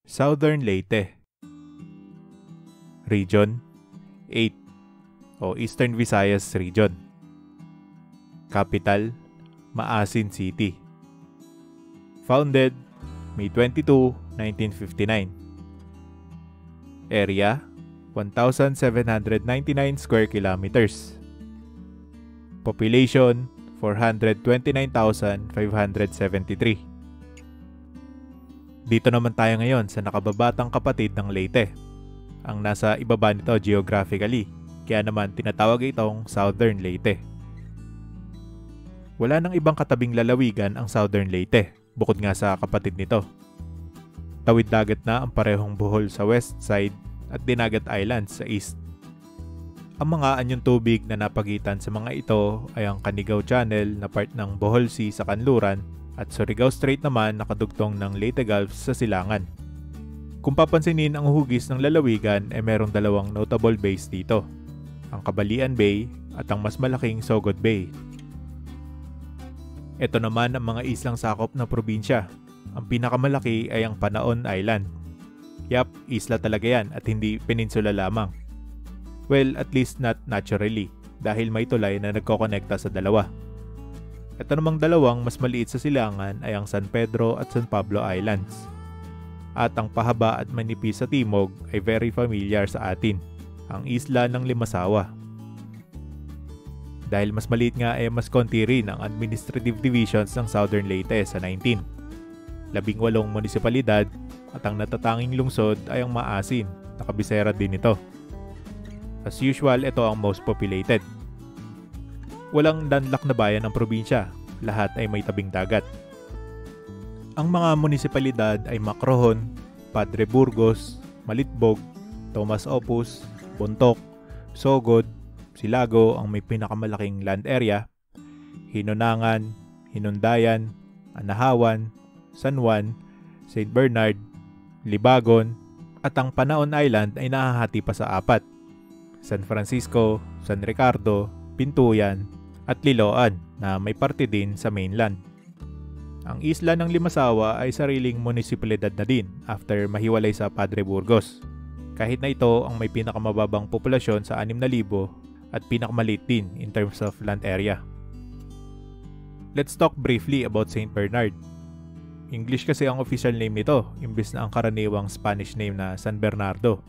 Southern Leyte. Region 8 o Eastern Visayas Region. Capital, Maasin City. Founded May 22, 1959. Area, 1,799 square kilometers. Population, 429,573. Dito naman tayo ngayon sa nakababatang kapatid ng Leyte, ang nasa ibaba nito geographically, kaya naman tinatawag itong Southern Leyte. Wala nang ibang katabing lalawigan ang Southern Leyte, bukod nga sa kapatid nito. Tawid dagat na ang parehong Bohol sa west side at Dinagat Islands sa east. Ang mga anyong tubig na napagitan sa mga ito ay ang Canigao Channel na part ng Bohol Sea sa kanluran at Surigao Strait naman nakadugtong ng Leyte Gulf sa silangan. Kung papansinin ang hugis ng lalawigan ay merong dalawang notable bays dito, ang Cabalian Bay at ang mas malaking Sogod Bay. Ito naman ang mga islang sakop ng probinsya. Ang pinakamalaki ay ang Panaon Island. Yap, isla talaga yan at hindi peninsula lamang. Well, at least not naturally, dahil may tulay na nagkokonekta sa dalawa. Ito namang dalawang mas maliit sa silangan ay ang San Pedro at San Pablo Islands. At ang pahaba at manipis sa timog ay very familiar sa atin, ang isla ng Limasawa. Dahil mas maliit nga ay mas konti rin ang administrative divisions ng Southern Leyte sa 19. 18 munisipalidad at ang natatanging lungsod ay ang Maasin, na kabisera din ito. As usual, ito ang most populated. Walang landlocked na bayan ang probinsya, lahat ay may tabing dagat. Ang mga munisipalidad ay Macrohon, Padre Burgos, Malitbog, Tomas Opus, Bontoc, Sogod, Silago ang may pinakamalaking land area, Hinunangan, Hinundayan, Anahawan, San Juan, St. Bernard, Libagon, at ang Panaon Island ay nahahati pa sa 4, San Francisco, San Ricardo, Pintuyan, at Liloan na may parte din sa mainland. Ang isla ng Limasawa ay sariling munisipalidad na din after mahiwalay sa Padre Burgos, kahit na ito ang may pinakamababang populasyon sa 6,000 at pinakamaliit din in terms of land area. Let's talk briefly about St. Bernard. English kasi ang official name nito imbes na ang karaniwang Spanish name na San Bernardo.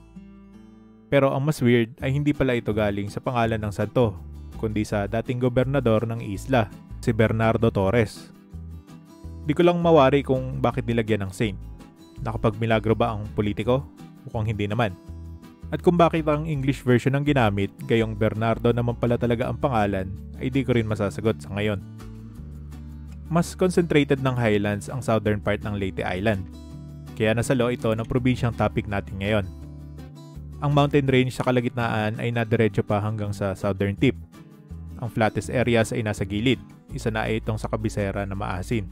Pero ang mas weird ay hindi pala ito galing sa pangalan ng santo, kundi sa dating gobernador ng isla, si Bernardo Torres. Di ko lang mawari kung bakit nilagyan ng saint. Nakapagmilagro ba ang politiko? Mukhang hindi naman. At kung bakit ang English version ang ginamit, gayong Bernardo naman pala talaga ang pangalan, ay di ko rin masasagot sa ngayon. Mas concentrated ng highlands ang southern part ng Leyte Island, kaya nasa law ito ng probinsyang topic natin ngayon. Ang mountain range sa kalagitnaan ay nadiretso pa hanggang sa southern tip. Ang flattest areas ay nasa gilid, isa na ay itong sa kabisera na Maasin.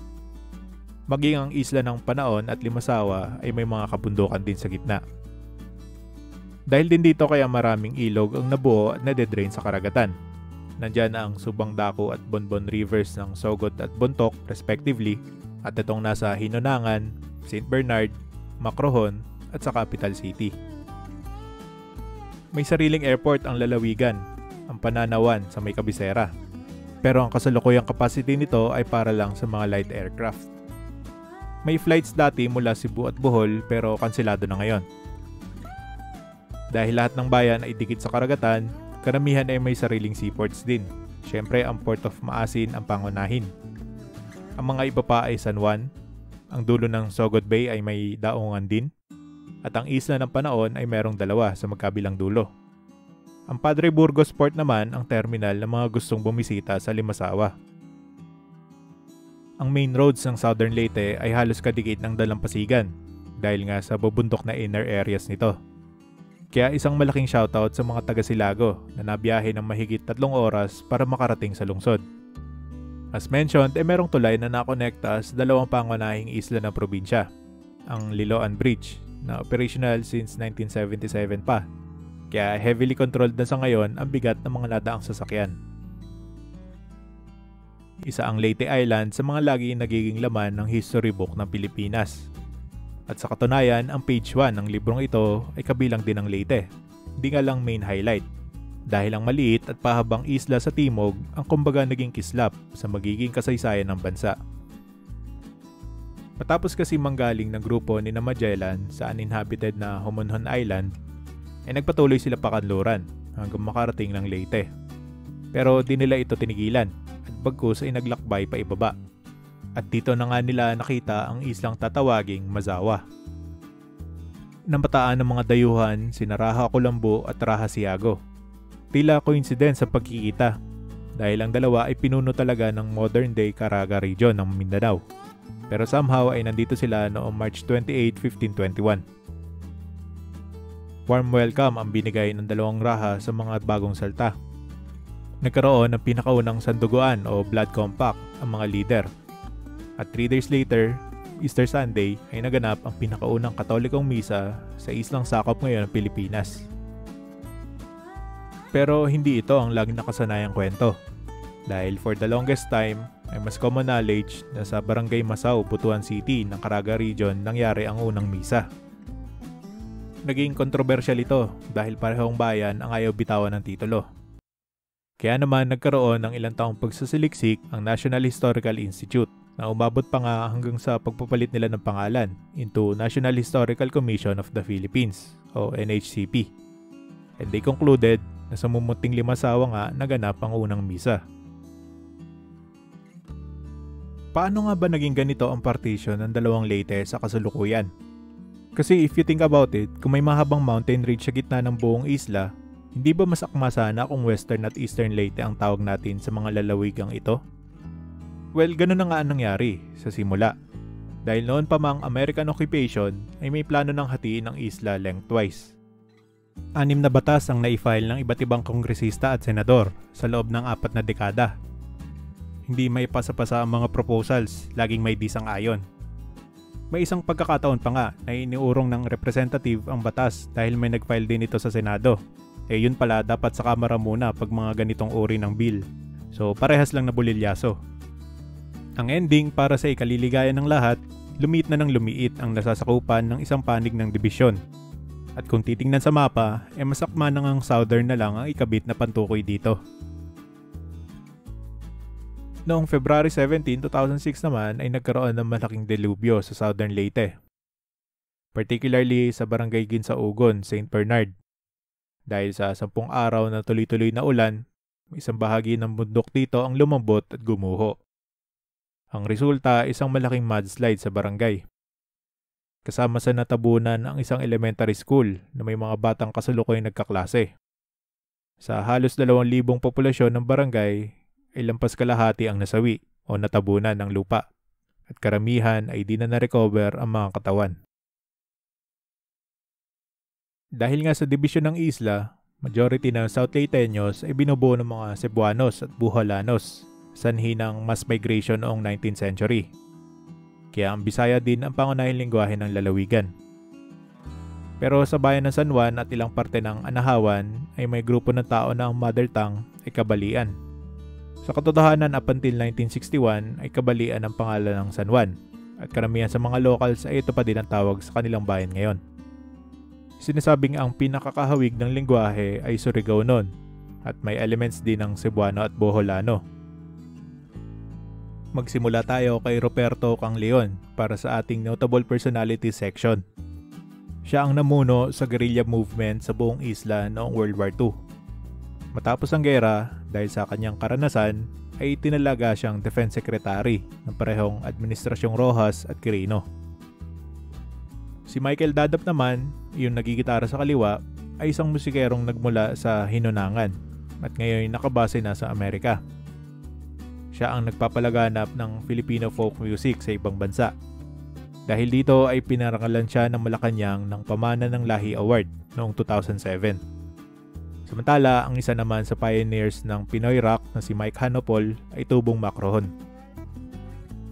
Maging ang isla ng Panaon at Limasawa ay may mga kabundukan din sa gitna. Dahil din dito kaya maraming ilog ang nabuo at nade-drain sa karagatan. Nandyan ang Subang Dako at Bonbon Rivers ng Sogod at Bontoc respectively, at itong nasa Hinunangan, St. Bernard, Macrohon at sa Capital City. May sariling airport ang lalawigan, ang Pananawan sa may kabisera. Pero ang kasalukuyang capacity nito ay para lang sa mga light aircraft. May flights dati mula Cebu at Bohol pero kanselado na ngayon. Dahil lahat ng bayan ay dikit sa karagatan, karamihan ay may sariling seaports din. Siyempre ang Port of Maasin ang pangunahin. Ang mga iba pa ay San Juan, ang dulo ng Sogod Bay ay may daungan din, at ang isla ng Panaon ay merong 2 sa magkabilang dulo. Ang Padre Burgos Port naman ang terminal ng mga gustong bumisita sa Limasawa. Ang main roads ng Southern Leyte ay halos kadikit ng dalampasigan dahil nga sa bubundok na inner areas nito. Kaya isang malaking shoutout sa mga taga Silago na nabiyahe ng mahigit 3 oras para makarating sa lungsod. As mentioned, merong tulay na nakonekta sa 2 pangunahing isla ng probinsya, ang Liloan Bridge na operational since 1977 pa. Kaya heavily controlled na sa ngayon ang bigat ng mga nadaang sasakyan. Isa ang Leyte Island sa mga lagi nagiging laman ng history book ng Pilipinas. At sa katunayan, ang page 1 ng librong ito ay kabilang din ng Leyte. Hindi nga lang main highlight. Dahil ang maliit at pahabang isla sa timog ang kumbaga naging kislap sa magiging kasaysayan ng bansa. Matapos kasi manggaling ng grupo ni Magellan sa uninhabited na Homonhon Island, ay nagpatuloy sila pakanluran hanggang makarating ng Leyte. Pero di nila ito tinigilan at bagkus ay naglakbay pa ibaba. At dito na nga nila nakita ang islang tatawaging Mazawa. Namataan ng mga dayuhan sina Raha Colombo at Raha Siago. Tila coincidence sa pagkikita dahil ang dalawa ay pinuno talaga ng modern day Caraga region ng Mindanao. Pero somehow ay nandito sila noong March 28, 1521. Warm welcome ang binigay ng dalawang Raha sa mga bagong salta. Nagkaroon ng pinakaunang sanduguan o blood compact ang mga leader. At 3 days later, Easter Sunday, ay naganap ang pinakaunang katolikong misa sa islang sakop ngayon ng Pilipinas. Pero hindi ito ang laging nakasanayang kwento. Dahil for the longest time, ay mas common knowledge na sa Barangay Masao, Butuan City ng Caraga Region nangyari ang unang misa. Naging kontrobersyal ito dahil parehong bayan ang ayaw bitawan ng titulo. Kaya naman nagkaroon ng ilang taong pagsasaliksik ang National Historical Institute na umabot pa nga hanggang sa pagpapalit nila ng pangalan into National Historical Commission of the Philippines o NHCP. And they concluded na sa mumunting Limasawa nga naganap ang unang misa. Paano nga ba naging ganito ang partition ng dalawang Leyte sa kasalukuyan? Kasi if you think about it, kung may mahabang mountain range sa gitna ng buong isla, hindi ba mas akma sana kung Western at Eastern Leyte ang tawag natin sa mga lalawigang ito? Well, ganun na nga ang nangyari sa simula. Dahil noon pa mang American occupation ay may plano ng hatiin ang isla lengthwise. 6 na batas ang naifile ng iba't ibang kongresista at senador sa loob ng 4 na dekada. Hindi may pasapasa ang mga proposals, laging may disang-ayon. May isang pagkakataon pa nga na iniurong ng representative ang batas dahil may nag-file din ito sa Senado. Yun pala dapat sa Kamara muna pag mga ganitong uri ng bill. So parehas lang na bulilyaso. Ang ending para sa ikaliligayan ng lahat, lumiit na ng lumiit ang nasasakupan ng isang panig ng dibisyon. At kung titingnan sa mapa, masakma na ang southern na lang ang ikabit na pantukoy dito. Noong February 17, 2006 naman ay nagkaroon ng malaking delubyo sa Southern Leyte. Particularly sa Barangay Ginsaugon, St. Bernard. Dahil sa 10 araw na tuloy-tuloy na ulan, isang bahagi ng bundok dito ang lumambot at gumuho. Ang resulta, isang malaking mudslide sa barangay. Kasama sa natabunan ang isang elementary school na may mga batang kasalukuyang nagkaklase. Sa halos 2,000 populasyon ng barangay, ay lampas kalahati ang nasawi o natabunan ng lupa at karamihan ay di na na-recover ang mga katawan. Dahil nga sa dibisyon ng isla, majority ng South Leyteños ay binubuo ng mga Cebuanos at Buholanos, sanhi ng mass migration noong 19th century. Kaya ang Bisaya din ang pangunahing lengguwahe ng lalawigan. Pero sa bayan ng San Juan at ilang parte ng Anahawan ay may grupo ng tao na ang mother tongue ay Kabalian. Sa katotohanan up until 1961 ay Kabalian ang pangalan ng San Juan at karamihan sa mga locals ay ito pa din ang tawag sa kanilang bayan ngayon. Sinasabing ang pinakakahawig ng lengguwahe ay Surigao noon at may elements din ng Cebuano at Boholano. Magsimula tayo kay Ruperto Cangleon para sa ating notable personality section. Siya ang namuno sa guerrilla movement sa buong isla noong World War II. Matapos ang gera, dahil sa kanyang karanasan, ay tinalaga siyang Defense Secretary ng parehong Administrasyong Rojas at Quirino. Si Michael Dadap naman, yung nagigitara sa kaliwa, ay isang musikerong nagmula sa Hinunangan at ngayon nakabase na sa Amerika. Siya ang nagpapalaganap ng Filipino folk music sa ibang bansa. Dahil dito ay pinarangalan siya ng Malacanang ng Pamana ng Lahi Award noong 2007. Samantala, ang isa naman sa pioneers ng Pinoy rock na si Mike Hanopol ay tubong Macrohon.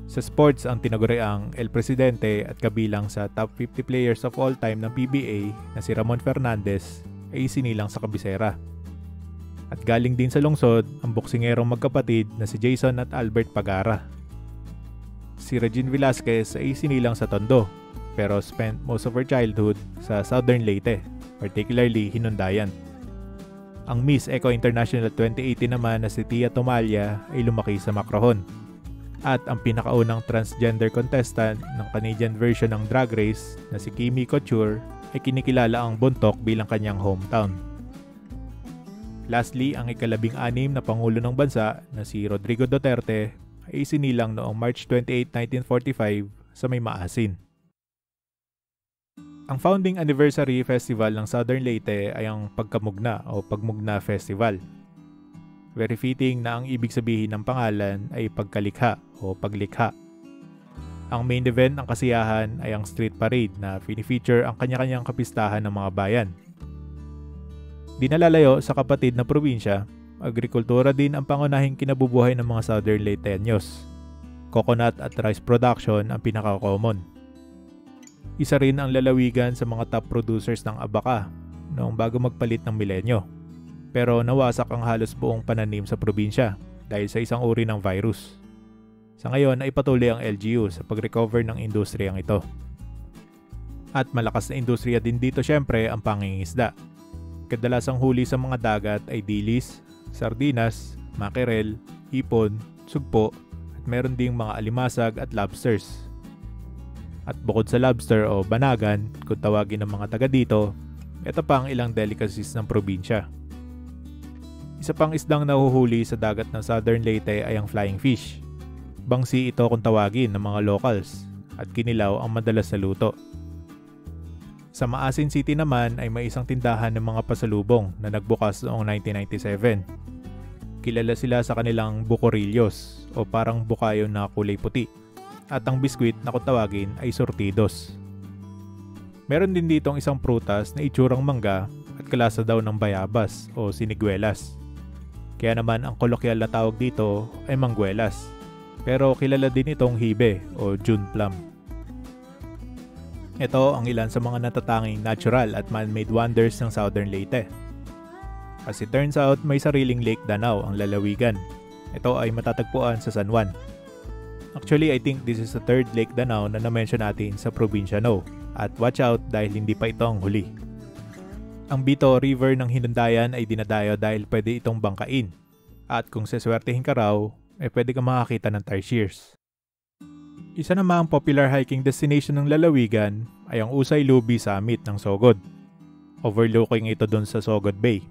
Sa sports, ang tinaguriang El Presidente at kabilang sa top 50 players of all time ng PBA na si Ramon Fernandez ay isinilang sa kabisera. At galing din sa lungsod ang boksingerong magkapatid na si Jason at Albert Pagara. Si Regine Velasquez ay isinilang sa Tondo pero spent most of her childhood sa Southern Leyte, particularly Hinundayan. Ang Miss Eco International 2018 naman na si Tia Tomalia ay lumaki sa Macrohon. At ang pinakaunang transgender contestant ng Canadian version ng Drag Race na si Kimi Couture ay kinikilala ang Bontoc bilang kanyang hometown. Lastly, ang ika-16 na Pangulo ng bansa na si Rodrigo Duterte ay isinilang noong March 28, 1945 sa May Maasin. Ang founding anniversary festival ng Southern Leyte ay ang Pagkamugna o Pagmugna Festival. Very fitting na ang ibig sabihin ng pangalan ay pagkalikha o paglikha. Ang main event ng kasiyahan ay ang street parade na fini-feature ang kanya-kanyang kapistahan ng mga bayan. Di nalalayo sa kapatid na probinsya, agrikultura din ang pangunahing kinabubuhay ng mga Southern Leyteños. Coconut at rice production ang pinaka-common. Isa rin ang lalawigan sa mga top producers ng abaka noong bago magpalit ng milenyo. Pero nawasak ang halos buong pananim sa probinsya dahil sa isang uri ng virus. Sa ngayon ay patuloy ang LGU sa pag-recover ng industriyang ito. At malakas na industriya din dito syempre ang pangingisda. Kadalasang huli sa mga dagat ay dilis, sardinas, mackerel, hipon, sugpo, at meron ding mga alimasag at lobsters. At bukod sa lobster o banagan, kung tawagin ng mga taga dito, ito pa ang ilang delicacies ng probinsya. Isa pang isdang nahuhuli sa dagat ng Southern Leyte ay ang flying fish. Bangsi ito kung tawagin ng mga locals at kinilaw ang madalas na luto. Sa Maasin City naman ay may isang tindahan ng mga pasalubong na nagbukas noong 1997. Kilala sila sa kanilang bukorillos o parang bukayo na kulay puti. At ang biskwit na kung tawagin ay sortidos. Meron din ditong isang prutas na itsurang mangga at kalasa daw ng bayabas o siniguelas. Kaya naman ang kolokyal na tawag dito ay mangguelas. Pero kilala din itong hibe o June plum. Ito ang ilan sa mga natatanging natural at man-made wonders ng Southern Leyte. As it turns out, may sariling Lake Danau ang lalawigan. Ito ay matatagpuan sa San Juan. Actually, I think this is the third Lake Danau na na-mention natin sa Probinsya No. At watch out dahil hindi pa ito ang huli. Ang Bito River ng Hinundayan ay dinadayo dahil pwede itong bangkain. At kung seswertehin ka raw, ay pwede kang makakita ng tarsiers. Isa namang popular hiking destination ng lalawigan ay ang Usay Lubi Summit ng Sogod. Overlooking ito dun sa Sogod Bay.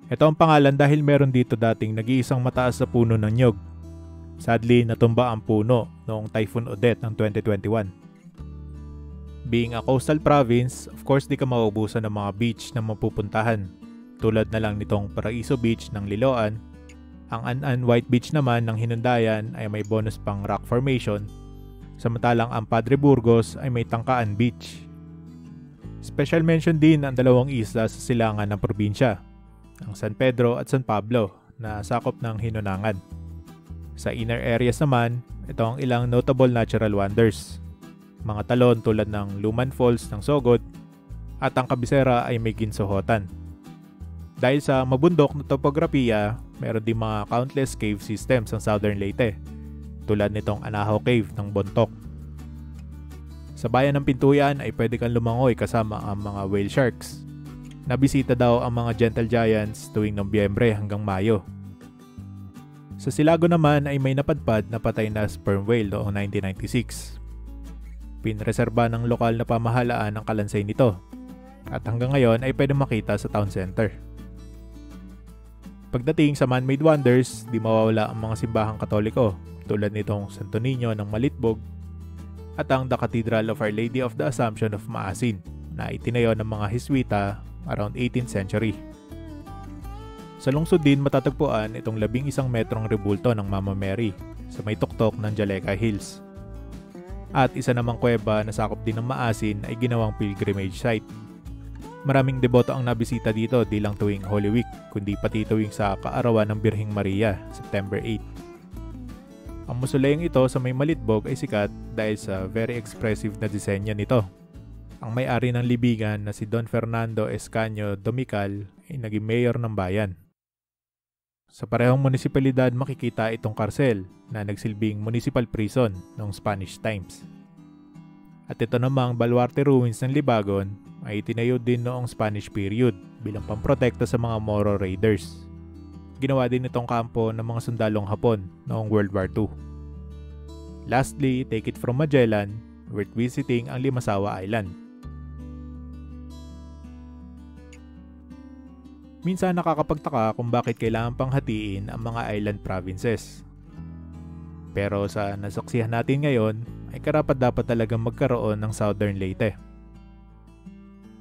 Ito ang pangalan dahil meron dito dating nag-iisang mataas sa puno ng nyog. Sadly, natumba ang puno noong Typhoon Odette ng 2021. Being a coastal province, of course di ka mauubusan ng mga beach na mapupuntahan. Tulad na lang nitong Paraiso Beach ng Liloan. Ang An-An White Beach naman ng Hinundayan ay may bonus pang rock formation. Samantalang ang Padre Burgos ay may Tangkaan Beach. Special mention din ang dalawang isla sa silangan ng probinsya, ang San Pedro at San Pablo na sakop ng Hinunangan. Sa inner areas naman, ito ang ilang notable natural wonders. Mga talon tulad ng Luman Falls ng Sogod at ang kabisera ay may Ginsohotan. Dahil sa mabundok na topografiya, meron din mga countless cave systems ang Southern Leyte, tulad nitong Anahaw Cave ng Bontoc. Sa bayan ng Pintuyan ay pwede kang lumangoy kasama ang mga whale sharks. Nabisita daw ang mga gentle giants tuwing Nobyembre hanggang Mayo. Sa Silago naman ay may napadpad na patay na sperm whale noong 1996. Pinreserba ng lokal na pamahalaan ang kalansay nito at hanggang ngayon ay pwede makita sa town center. Pagdating sa man-made wonders, di mawawala ang mga simbahang Katoliko tulad nitong Santo Niño ng Malitbog at ang The Cathedral of Our Lady of the Assumption of Maasin na itinayo ng mga Hiswita around 18th century. Sa lungsod din matatagpuan itong 11 metrong rebulto ng Mama Mary sa may tuktok ng Jaleka Hills. At isa namang kuweba na sakop din ng Maasin ay ginawang pilgrimage site. Maraming deboto ang nabisita dito di lang tuwing Holy Week kundi pati tuwing sa kaarawan ng Birheng Maria, September 8. Ang mausoleyong ito sa may Malitbog ay sikat dahil sa very expressive na disenyo nito. Ang may-ari ng libigan na si Don Fernando Escaño Domical ay naging mayor ng bayan. Sa parehong munisipalidad makikita itong karsel na nagsilbing municipal prison noong Spanish times. At ito namang Baluarte Ruins ng Libagon ay itinayo din noong Spanish period bilang pamprotekta sa mga Moro Raiders. Ginawa din itong kampo ng mga sundalong Hapon noong World War II. Lastly, take it from Magellan, worth visiting ang Limasawa Island. Minsan nakakapagtaka kung bakit kailangan pang hatiin ang mga island provinces. Pero sa nasaksihan natin ngayon, ay karapat-dapat talagang magkaroon ng Southern Leyte.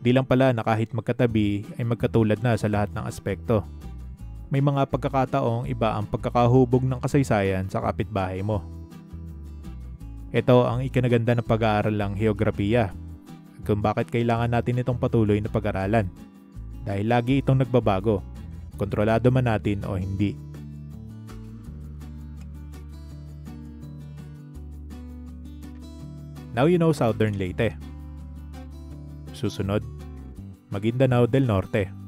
Di lang pala na kahit magkatabi ay magkatulad na sa lahat ng aspekto. May mga pagkakataong iba ang pagkakahubog ng kasaysayan sa kapitbahay mo. Ito ang ikinaganda ng pag-aaral ng heograpiya at kung bakit kailangan natin itong patuloy na pag-aralan. Dahil lagi itong nagbabago, kontrolado man natin o hindi. Now you know Southern Leyte. Susunod, Maguindanao del Norte.